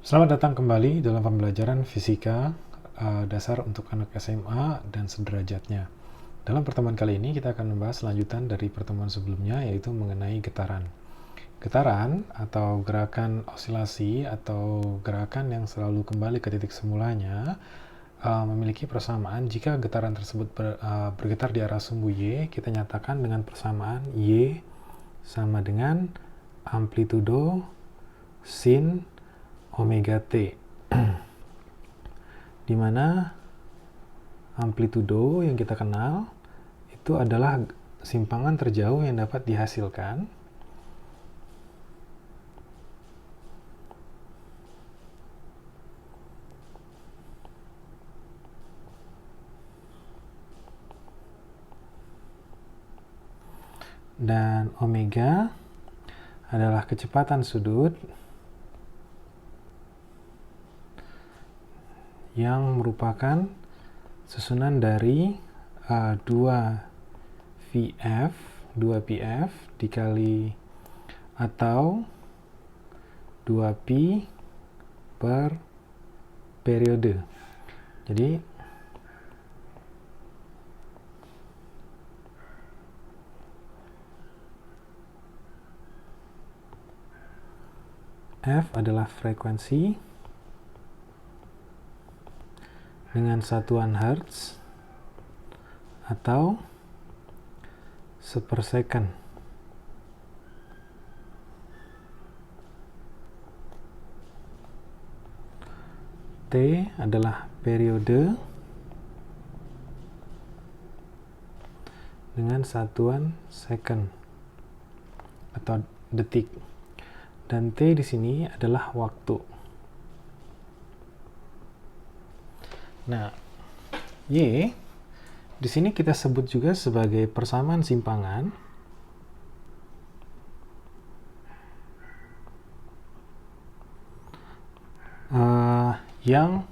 Selamat datang kembali dalam pembelajaran fisika dasar untuk anak SMA dan sederajatnya. Dalam pertemuan kali ini kita akan membahas lanjutan dari pertemuan sebelumnya, yaitu mengenai getaran. Getaran atau gerakan osilasi atau gerakan yang selalu kembali ke titik semulanya memiliki persamaan jika getaran tersebut bergetar di arah sumbu Y. Kita nyatakan dengan persamaan Y sama dengan amplitudo sin omega T, di mana amplitudo yang kita kenal itu adalah simpangan terjauh yang dapat dihasilkan dan omega adalah kecepatan sudut yang merupakan susunan dari 2pf dikali atau 2pi per periode. Jadi F adalah frekuensi dengan satuan Hertz atau sepersecond. T adalah periode dengan satuan second atau detik. Dan T di sini adalah waktu. Nah, Y di sini kita sebut juga sebagai persamaan simpangan yang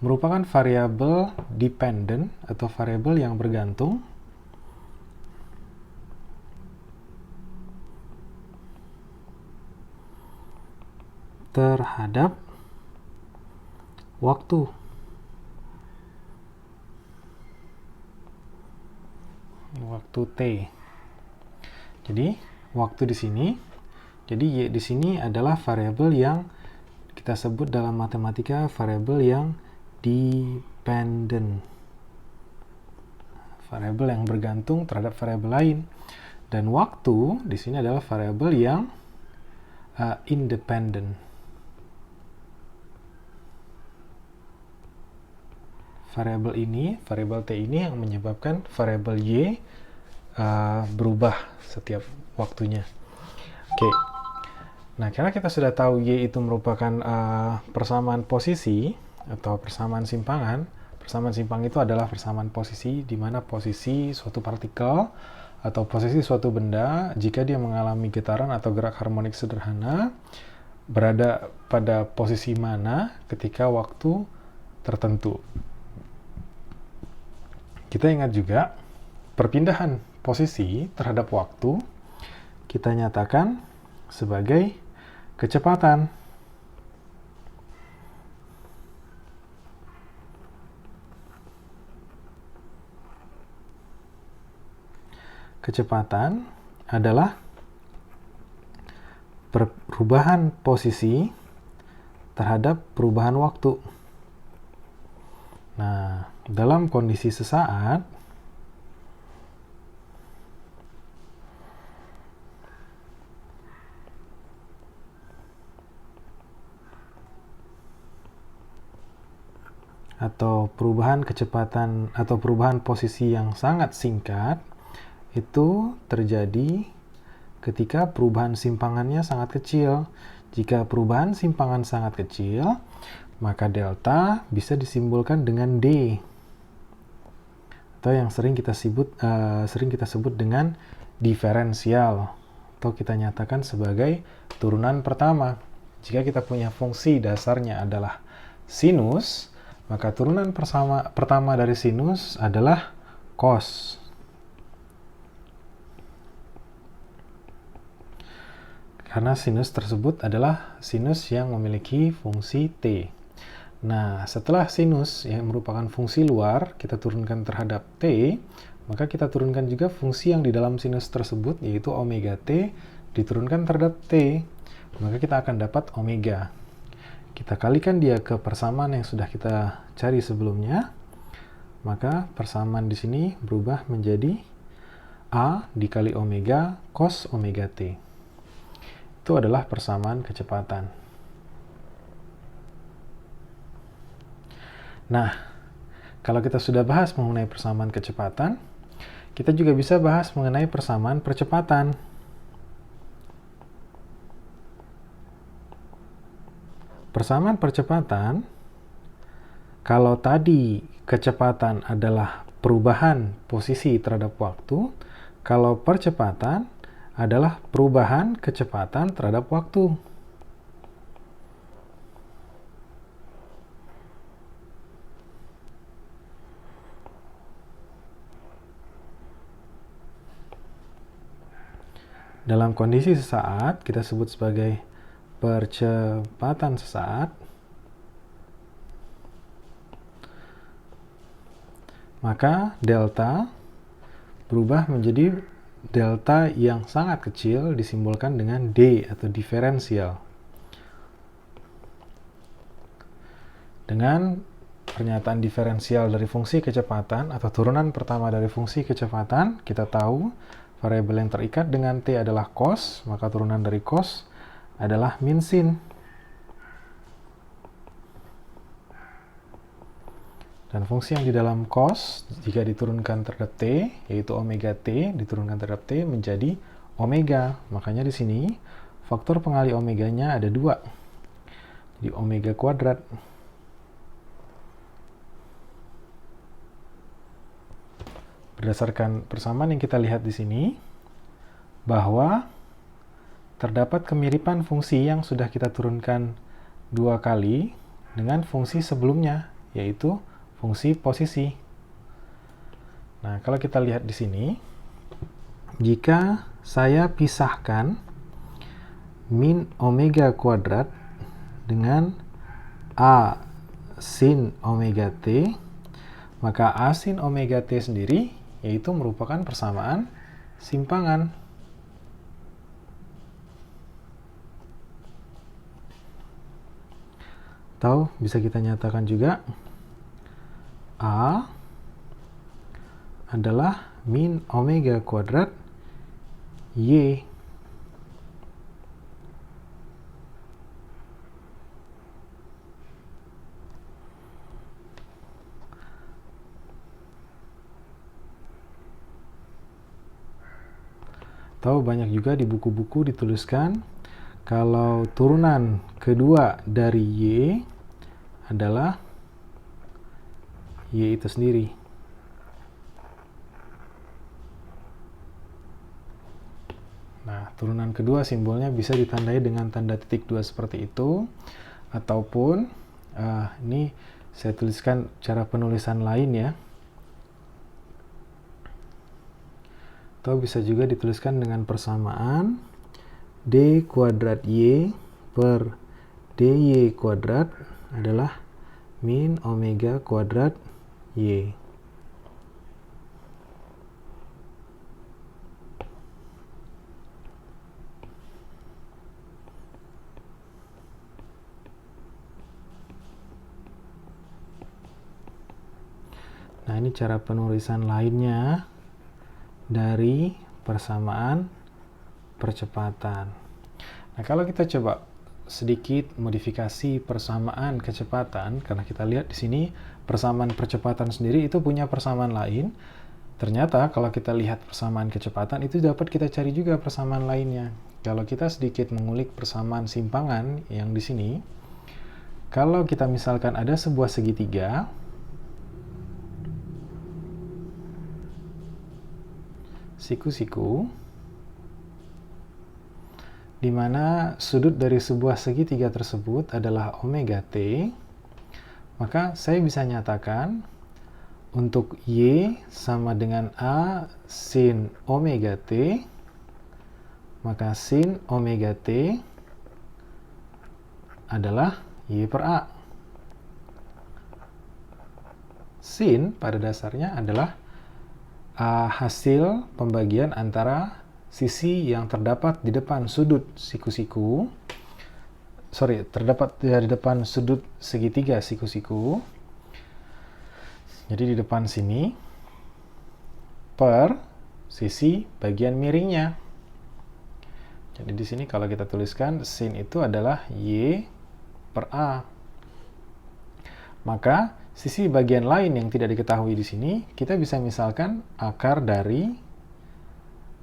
merupakan variabel dependent atau variabel yang bergantung terhadap waktu. Waktu T. Jadi, waktu di sini, jadi Y di sini adalah variabel yang kita sebut dalam matematika variabel yang dependent. Variabel yang bergantung terhadap variabel lain. Dan waktu di sini adalah variabel yang independent. Variabel T ini yang menyebabkan variabel Y berubah setiap waktunya. Oke. Nah, karena kita sudah tahu Y itu merupakan persamaan posisi atau persamaan simpangan. Persamaan simpang itu adalah persamaan posisi, di mana posisi suatu partikel atau posisi suatu benda jika dia mengalami getaran atau gerak harmonik sederhana berada pada posisi mana ketika waktu tertentu. Kita ingat juga perpindahan posisi terhadap waktu kita nyatakan sebagai kecepatan. Kecepatan adalah perubahan posisi terhadap perubahan waktu. Nah, dalam kondisi sesaat, atau perubahan kecepatan atau perubahan posisi yang sangat singkat itu terjadi ketika perubahan simpangannya sangat kecil. Jika perubahan simpangan sangat kecil, maka delta bisa disimbolkan dengan D, atau yang sering kita sebut dengan diferensial, atau kita nyatakan sebagai turunan pertama. Jika kita punya fungsi dasarnya adalah sinus, maka turunan pertama dari sinus adalah cos. Karena sinus tersebut adalah sinus yang memiliki fungsi T. Nah, setelah sinus yang merupakan fungsi luar, kita turunkan terhadap T, maka kita turunkan juga fungsi yang di dalam sinus tersebut, yaitu omega T, diturunkan terhadap T. Maka kita akan dapat omega. Kita kalikan dia ke persamaan yang sudah kita cari sebelumnya, maka persamaan di sini berubah menjadi A dikali omega cos omega T. Itu adalah persamaan kecepatan. Nah, kalau kita sudah bahas mengenai persamaan kecepatan, kita juga bisa bahas mengenai persamaan percepatan. Persamaan percepatan, kalau tadi kecepatan adalah perubahan posisi terhadap waktu, kalau percepatan adalah perubahan kecepatan terhadap waktu. Dalam kondisi sesaat, kita sebut sebagai percepatan sesaat. Maka delta berubah menjadi delta yang sangat kecil disimbolkan dengan D atau diferensial. Dengan pernyataan diferensial dari fungsi kecepatan atau turunan pertama dari fungsi kecepatan, kita tahu variabel yang terikat dengan T adalah cos, maka turunan dari cos adalah min sin. Dan fungsi yang di dalam cos, jika diturunkan terhadap T, yaitu omega T, diturunkan terhadap T menjadi omega. Makanya di sini, faktor pengali omeganya ada 2. Jadi omega kuadrat. Berdasarkan persamaan yang kita lihat di sini, bahwa terdapat kemiripan fungsi yang sudah kita turunkan 2 kali dengan fungsi sebelumnya, yaitu fungsi posisi. Nah, kalau kita lihat di sini, jika saya pisahkan min omega kuadrat dengan A sin omega T, maka A sin omega T sendiri yaitu merupakan persamaan simpangan. Atau bisa kita nyatakan juga A adalah min omega kuadrat Y. Atau banyak juga di buku-buku dituliskan kalau turunan kedua dari Y adalah Y itu sendiri. Nah, turunan kedua simbolnya bisa ditandai dengan tanda titik 2 seperti itu. Ataupun, ini saya tuliskan cara penulisan lain ya. Atau bisa juga dituliskan dengan persamaan D kuadrat Y per DY kuadrat adalah min omega kuadrat Y. Nah, ini cara penulisan lainnya dari persamaan percepatan. Nah, kalau kita coba sedikit modifikasi persamaan kecepatan, karena kita lihat di sini persamaan percepatan sendiri itu punya persamaan lain. Ternyata kalau kita lihat persamaan kecepatan itu dapat kita cari juga persamaan lainnya. Kalau kita sedikit mengulik persamaan simpangan yang di sini, kalau kita misalkan ada sebuah segitiga, siku-siku, di mana sudut dari sebuah segitiga tersebut adalah omega T, maka saya bisa nyatakan untuk Y sama dengan A sin omega T, maka sin omega T adalah Y per A. Sin pada dasarnya adalah hasil pembagian antara sisi yang terdapat di depan sudut siku-siku, terdapat di depan sudut segitiga siku-siku, jadi di depan sini, per sisi bagian miringnya. Jadi di sini kalau kita tuliskan sin itu adalah Y per A. Maka sisi bagian lain yang tidak diketahui di sini, kita bisa misalkan akar dari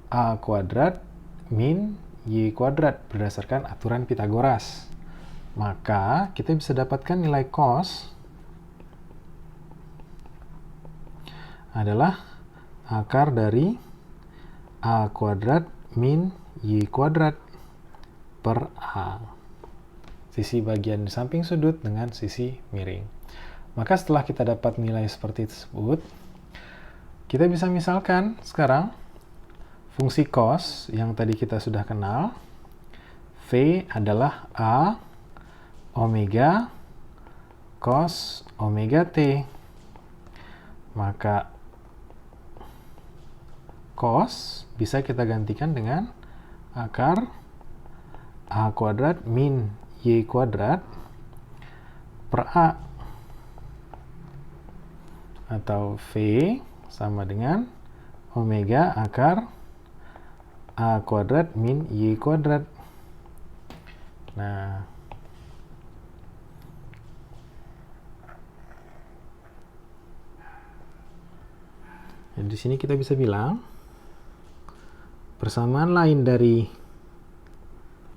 A kuadrat min Y kuadrat berdasarkan aturan Pitagoras. Maka kita bisa dapatkan nilai cos adalah akar dari A kuadrat min Y kuadrat per A. Sisi bagian samping sudut dengan sisi miring. Maka setelah kita dapat nilai seperti tersebut, kita bisa misalkan sekarang fungsi cos yang tadi kita sudah kenal, V adalah A omega cos omega T. Maka cos bisa kita gantikan dengan akar A kuadrat min Y kuadrat per A. Atau V sama dengan omega akar A kuadrat min Y kuadrat. Nah, jadi di sini kita bisa bilang persamaan lain dari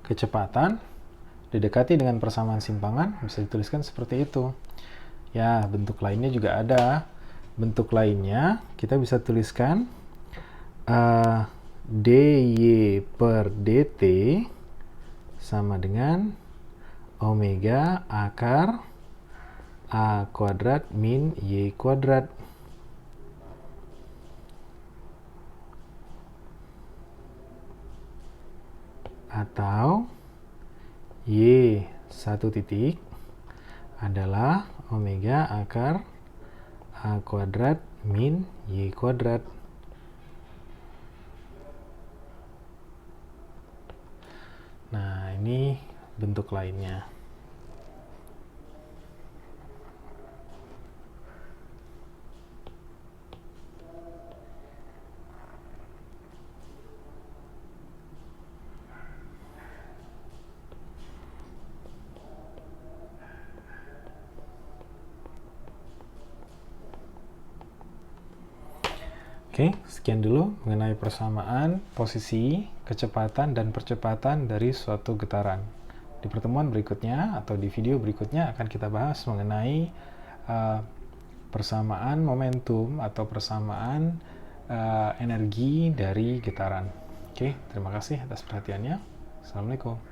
kecepatan didekati dengan persamaan simpangan, bisa dituliskan seperti itu. Ya, bentuk lainnya juga ada. Bentuk lainnya kita bisa tuliskan dy per dt sama dengan omega akar A kuadrat min Y kuadrat. Atau Y satu titik adalah omega akar A kuadrat min Y kuadrat. Nah, ini bentuk lainnya. Oke, sekian dulu mengenai persamaan posisi, kecepatan, dan percepatan dari suatu getaran. Di pertemuan berikutnya atau di video berikutnya akan kita bahas mengenai persamaan momentum atau persamaan energi dari getaran. Oke, terima kasih atas perhatiannya. Assalamualaikum.